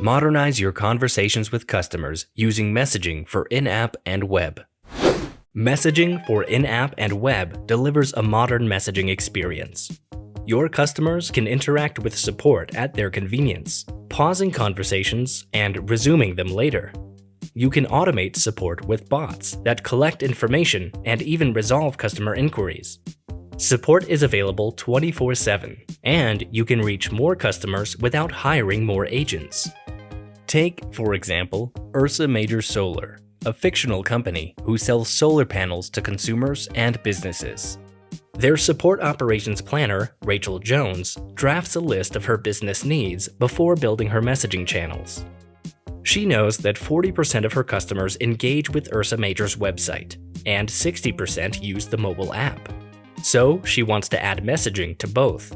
Modernize your conversations with customers using messaging for in-app and web. Messaging for in-app and web delivers a modern messaging experience. Your customers can interact with support at their convenience, pausing conversations and resuming them later. You can automate support with bots that collect information and even resolve customer inquiries. Support is available 24/7, and you can reach more customers without hiring more agents. Take, for example, Ursa Major Solar, a fictional company who sells solar panels to consumers and businesses. Their support operations planner, Rachel Jones, drafts a list of her business needs before building her messaging channels. She knows that 40% of her customers engage with Ursa Major's website, and 60% use the mobile app. So she wants to add messaging to both.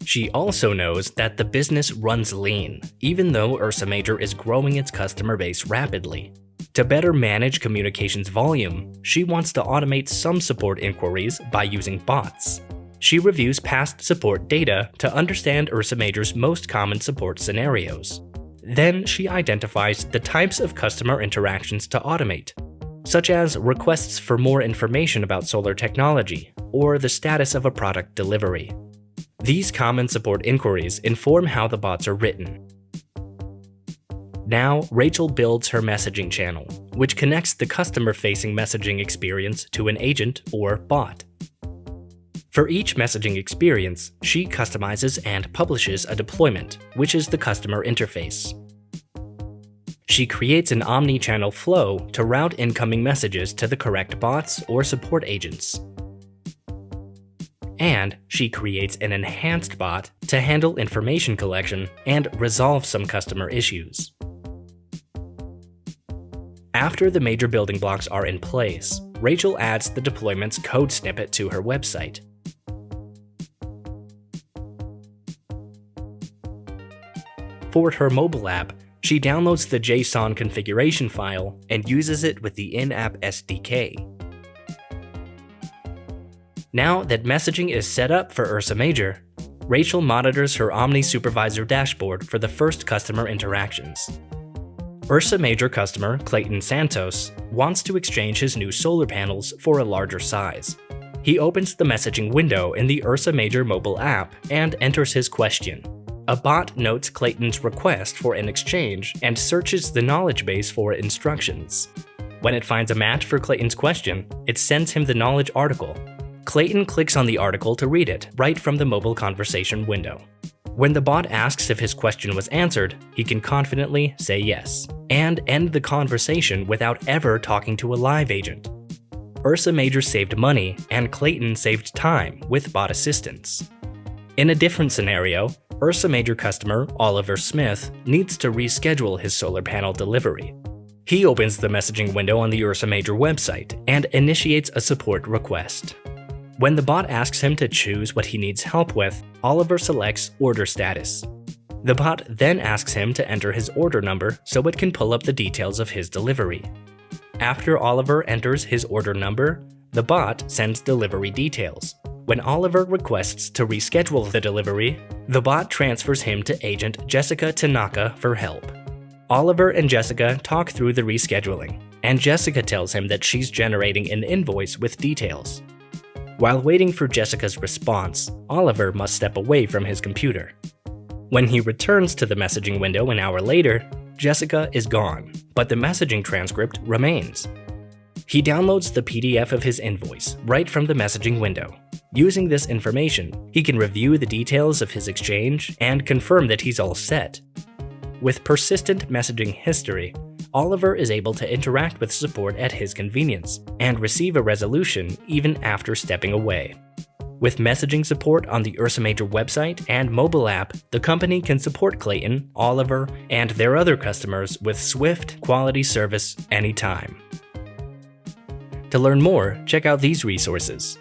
She also knows that the business runs lean, even though Ursa Major is growing its customer base rapidly. To better manage communications volume, she wants to automate some support inquiries by using bots. She reviews past support data to understand Ursa Major's most common support scenarios. Then she identifies the types of customer interactions to automate, such as requests for more information about solar technology or the status of a product delivery. These common support inquiries inform how the bots are written. Now, Rachel builds her messaging channel, which connects the customer-facing messaging experience to an agent or bot. For each messaging experience, she customizes and publishes a deployment, which is the customer interface. She creates an omni-channel flow to route incoming messages to the correct bots or support agents. And she creates an enhanced bot to handle information collection and resolve some customer issues. After the major building blocks are in place, Rachel adds the deployment's code snippet to her website. For her mobile app, she downloads the JSON configuration file and uses it with the in-app SDK. Now that messaging is set up for Ursa Major, Rachel monitors her Omni Supervisor dashboard for the first customer interactions. Ursa Major customer Clayton Santos wants to exchange his new solar panels for a larger size. He opens the messaging window in the Ursa Major mobile app and enters his question. A bot notes Clayton's request for an exchange and searches the knowledge base for instructions. When it finds a match for Clayton's question, it sends him the knowledge article. Clayton clicks on the article to read it right from the mobile conversation window. When the bot asks if his question was answered, he can confidently say yes, and end the conversation without ever talking to a live agent. Ursa Major saved money, and Clayton saved time with bot assistance. In a different scenario, Ursa Major customer Oliver Smith needs to reschedule his solar panel delivery. He opens the messaging window on the Ursa Major website and initiates a support request. When the bot asks him to choose what he needs help with, Oliver selects Order Status. The bot then asks him to enter his order number so it can pull up the details of his delivery. After Oliver enters his order number, the bot sends delivery details. When Oliver requests to reschedule the delivery, the bot transfers him to agent Jessica Tanaka for help. Oliver and Jessica talk through the rescheduling, and Jessica tells him that she's generating an invoice with details. While waiting for Jessica's response, Oliver must step away from his computer. When he returns to the messaging window an hour later, Jessica is gone, but the messaging transcript remains. He downloads the PDF of his invoice right from the messaging window. Using this information, he can review the details of his exchange and confirm that he's all set. With persistent messaging history, Oliver is able to interact with support at his convenience and receive a resolution even after stepping away. With messaging support on the Ursa Major website and mobile app, the company can support Clayton, Oliver, and their other customers with swift, quality service anytime. To learn more, check out these resources.